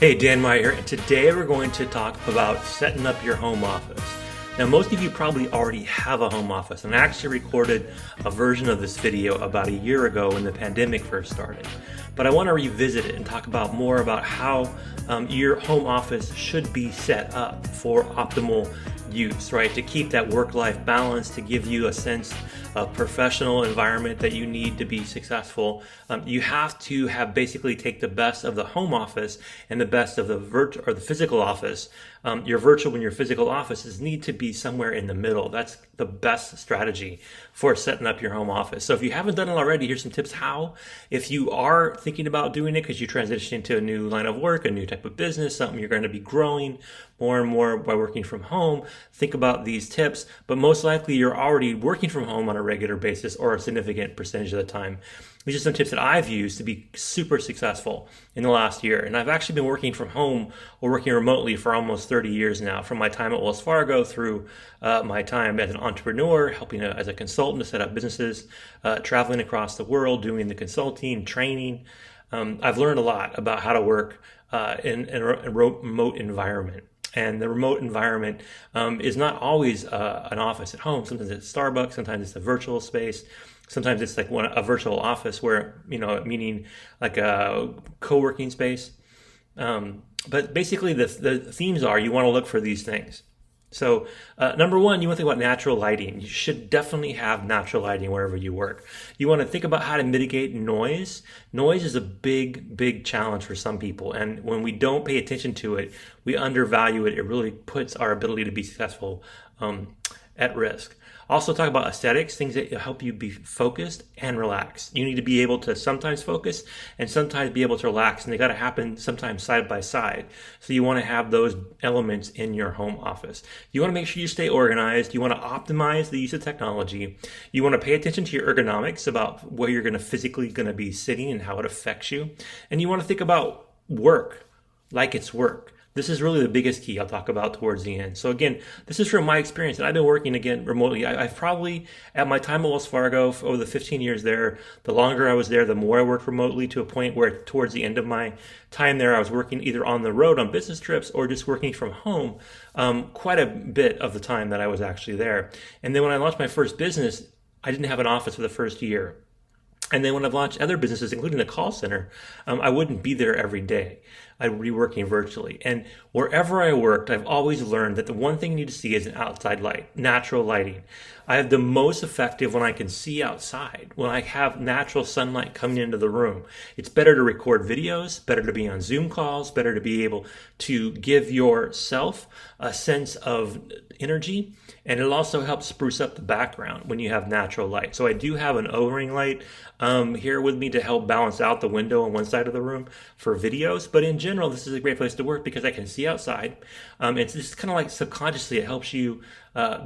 Hey, Dan Meyer, and today we're going to talk about setting up your home office. Now, most of you probably already have a home office, and I actually recorded a version of this video about a year ago when the pandemic first started. But I want to revisit it and talk about more about how your home office should be set up for optimal use, right? To keep that work-life balance, to give you a sense of professional environment that you need to be successful. You have to have basically take the best of the home office and the best of the virtual or the physical office. Your virtual and your physical offices need to be somewhere in the middle. That's the best strategy for setting up your home office. So if you haven't done it already, here's some tips how. If you are thinking about doing it because you transition into a new line of work, a new type of business, something you're going to be growing more and more by working from home, think about these tips. But most likely you're already working from home on a regular basis or a significant percentage of the time. These are some tips that I've used to be super successful in the last year. And I've actually been working from home or working remotely for almost 30 years now, from my time at Wells Fargo through my time as an entrepreneur, helping as a consultant to set up businesses, traveling across the world, doing the consulting, training. I've learned a lot about how to work in a remote environment. And the remote environment is not always an office at home. Sometimes it's Starbucks, sometimes it's a virtual space. Sometimes it's like a virtual office where, meaning like a co-working space. But basically the themes are you want to look for these things. So number one, you want to think about natural lighting. You should definitely have natural lighting wherever you work. You want to think about how to mitigate noise. Noise is a big challenge for some people. And when we don't pay attention to it, we undervalue it. It really puts our ability to be successful at risk. Also talk about aesthetics, things that help you be focused and relaxed. You need to be able to sometimes focus and sometimes be able to relax, and they got to happen sometimes side by side. So you want to have those elements in your home office. You want to make sure you stay organized. You want to optimize the use of technology. You want to pay attention to your ergonomics about where you're physically going to be sitting and how it affects you. And you want to think about work like it's work. This is really the biggest key I'll talk about towards the end. So again, this is from my experience, and I've been working again remotely. I've probably, at my time at Wells Fargo, over the 15 years there, the longer I was there, the more I worked remotely, to a point where towards the end of my time there, I was working either on the road on business trips or just working from home quite a bit of the time that I was actually there. And then when I launched my first business, I didn't have an office for the first year. And then when I've launched other businesses, including the call center, I wouldn't be there every day. I'd be working virtually. And wherever I worked, I've always learned that the one thing you need to see is an outside light, natural lighting. I have the most effective when I can see outside, when I have natural sunlight coming into the room. It's better to record videos, better to be on Zoom calls, better to be able to give yourself a sense of energy. And it'll also help spruce up the background when you have natural light. So I do have an O-ring light here with me to help balance out the window on one side of the room for videos. But in general, this is a great place to work because I can see outside. It's just kind of like subconsciously, it helps you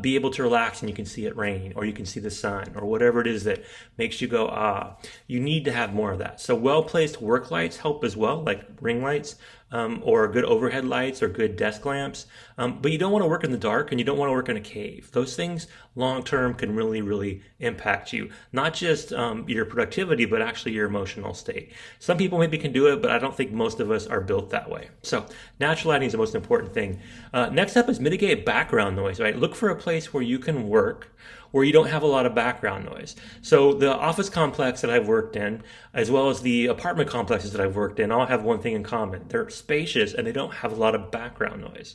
be able to relax, and you can see it rain, or you can see the sun, or whatever it is that makes you go, ah. You need to have more of that. So well-placed work lights help as well, like ring lights, or good overhead lights or good desk lamps. But you don't want to work in the dark, and you don't want to work in a cave. Those things long-term can really impact you. Not just your productivity, but actually your emotional state. Some people maybe can do it, but I don't think most of us are built that way. So natural lighting is the most important thing. Next up is mitigate background noise, right? Look for a place where you can work where you don't have a lot of background noise. So the office complex that I've worked in, as well as the apartment complexes that I've worked in, all have one thing in common. They're spacious and they don't have a lot of background noise.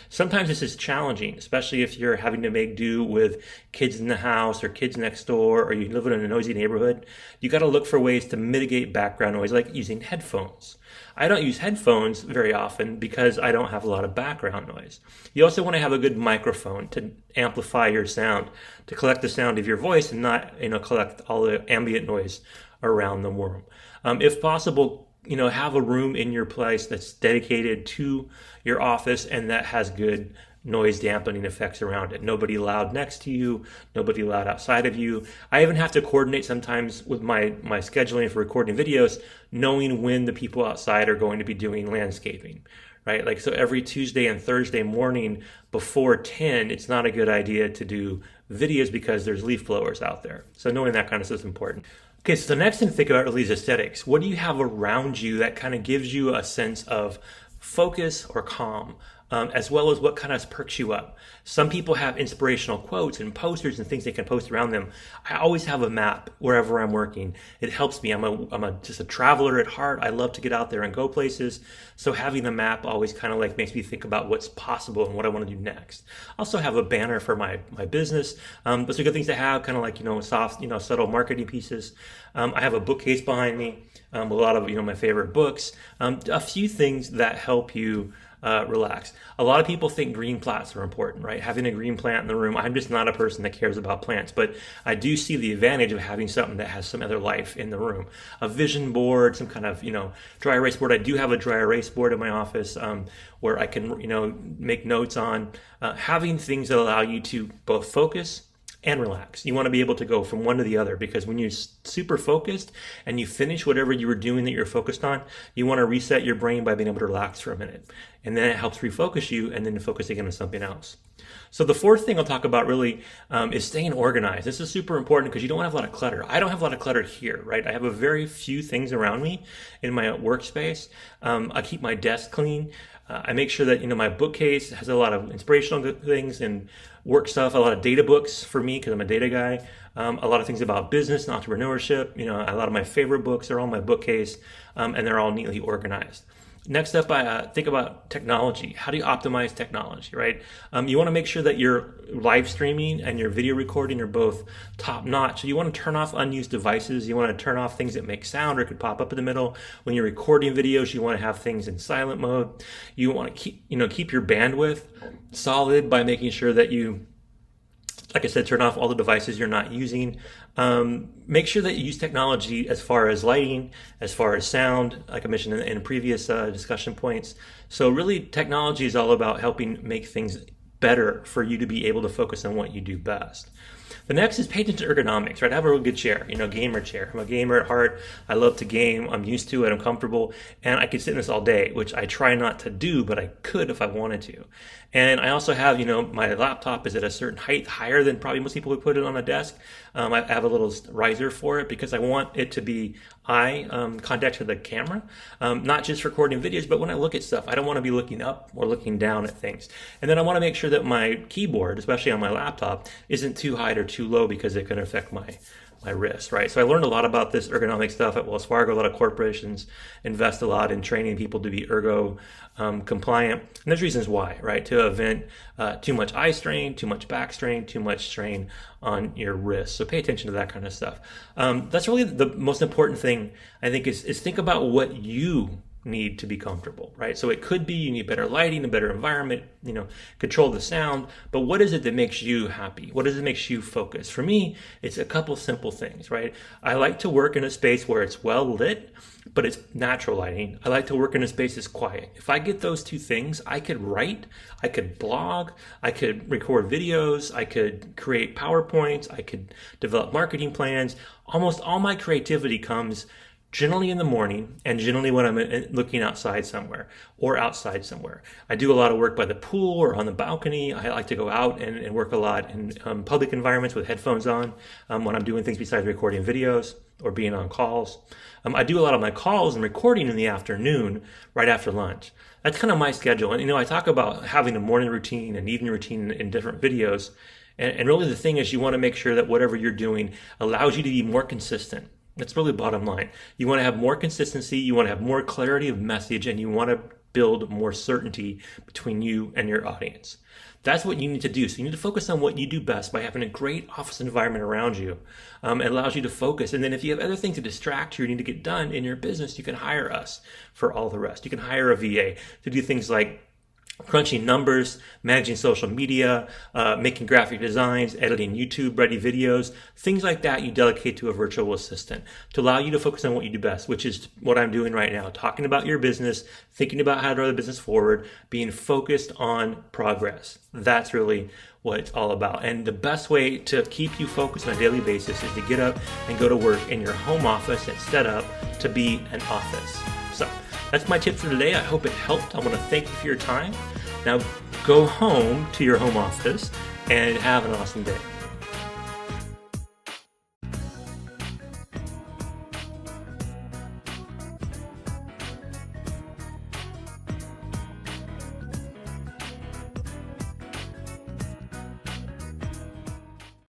Sometimes this is challenging, especially if you're having to make do with kids in the house or kids next door, or you live in a noisy neighborhood. You got to look for ways to mitigate background noise, like using headphones. I don't use headphones very often because I don't have a lot of background noise. You also want to have a good microphone to amplify your sound, to collect the sound of your voice and not, collect all the ambient noise around the room. If possible, have a room in your place that's dedicated to your office and that has good noise dampening effects around it. Nobody loud next to you, nobody loud outside of you. I even have to coordinate sometimes with my scheduling for recording videos, knowing when the people outside are going to be doing landscaping, right? Like, so every Tuesday and Thursday morning before 10, it's not a good idea to do videos because there's leaf blowers out there. So knowing that kind of stuff is important. Okay, so the next thing to think about really is aesthetics. What do you have around you that kind of gives you a sense of focus or calm, as well as what kind of perks you up. Some people have inspirational quotes and posters and things they can post around them. I always have a map wherever I'm working. It helps me. I'm just a traveler at heart. I love to get out there and go places. So having a map always kind of like makes me think about what's possible and what I want to do next. I also have a banner for my business. Those are good things to have, kind of like, soft, subtle marketing pieces. I have a bookcase behind me, a lot of, my favorite books, a few things that help you relax. A lot of people think green plants are important, right? Having a green plant in the room. I'm just not a person that cares about plants, but I do see the advantage of having something that has some other life in the room. A vision board, some kind of, dry erase board. I do have a dry erase board in my office where I can, make notes on. Having things that allow you to both focus and relax. You want to be able to go from one to the other, because when you're super focused and you finish whatever you were doing that you're focused on, you want to reset your brain by being able to relax for a minute. And then it helps refocus you and then focus again on something else. So the fourth thing I'll talk about really is staying organized. This is super important because you don't have a lot of clutter. I don't have a lot of clutter here, right? I have a very few things around me in my workspace. I keep my desk clean. I make sure that, my bookcase has a lot of inspirational things and work stuff, a lot of data books for me because I'm a data guy, a lot of things about business and entrepreneurship. A lot of my favorite books are on my bookcase, and they're all neatly organized. Next up, I think about technology. How do you optimize technology, right? You want to make sure that your live streaming and your video recording are both top notch. So you want to turn off unused devices. You want to turn off things that make sound or could pop up in the middle. When you're recording videos, you want to have things in silent mode. You want to keep your bandwidth solid by making sure that you, like I said, turn off all the devices you're not using. Make sure that you use technology as far as lighting, as far as sound, like I mentioned in previous discussion points. So really, technology is all about helping make things better for you to be able to focus on what you do best. The next is pay attention to ergonomics, right? I have a real good chair, gamer chair. I'm a gamer at heart. I love to game. I'm used to it. I'm comfortable. And I could sit in this all day, which I try not to do, but I could if I wanted to. And I also have, my laptop is at a certain height, higher than probably most people would put it on a desk. I have a little riser for it because I want it to be eye contact to the camera, not just recording videos, but when I look at stuff, I don't want to be looking up or looking down at things. And then I want to make sure that my keyboard, especially on my laptop, isn't too high or too low because it can affect my wrist, right? So I learned a lot about this ergonomic stuff at Wells Fargo. A lot of corporations invest a lot in training people to be ergo compliant. And there's reasons why, right? To prevent too much eye strain, too much back strain, too much strain on your wrist. So pay attention to that kind of stuff. That's really the most important thing, I think, is think about what you need to be comfortable, right? So it could be you need better lighting, a better environment, control the sound, but what is it that makes you happy? What is it that makes you focus? For me, it's a couple simple things, right? I like to work in a space where it's well lit, but it's natural lighting. I like to work in a space that's quiet. If I get those two things, I could write, I could blog, I could record videos, I could create PowerPoints, I could develop marketing plans. Almost all my creativity comes generally in the morning and generally when I'm looking outside somewhere or outside somewhere. I do a lot of work by the pool or on the balcony. I like to go out and work a lot in public environments with headphones on when I'm doing things besides recording videos or being on calls. I do a lot of my calls and recording in the afternoon right after lunch. That's kind of my schedule. And, I talk about having a morning routine and evening routine in different videos. And really the thing is you want to make sure that whatever you're doing allows you to be more consistent. That's really the bottom line. You want to have more consistency, you want to have more clarity of message, and you want to build more certainty between you and your audience. That's what you need to do. So you need to focus on what you do best by having a great office environment around you. It allows you to focus. And then if you have other things to distract you or need to get done in your business, you can hire us for all the rest. You can hire a VA to do things like crunching numbers, managing social media, making graphic designs, editing YouTube-ready videos, things like that you delegate to a virtual assistant to allow you to focus on what you do best, which is what I'm doing right now, talking about your business, thinking about how to drive the business forward, being focused on progress. That's really what it's all about. And the best way to keep you focused on a daily basis is to get up and go to work in your home office that's set up to be an office. So that's my tip for today. I hope it helped. I want to thank you for your time. Now go home to your home office and have an awesome day.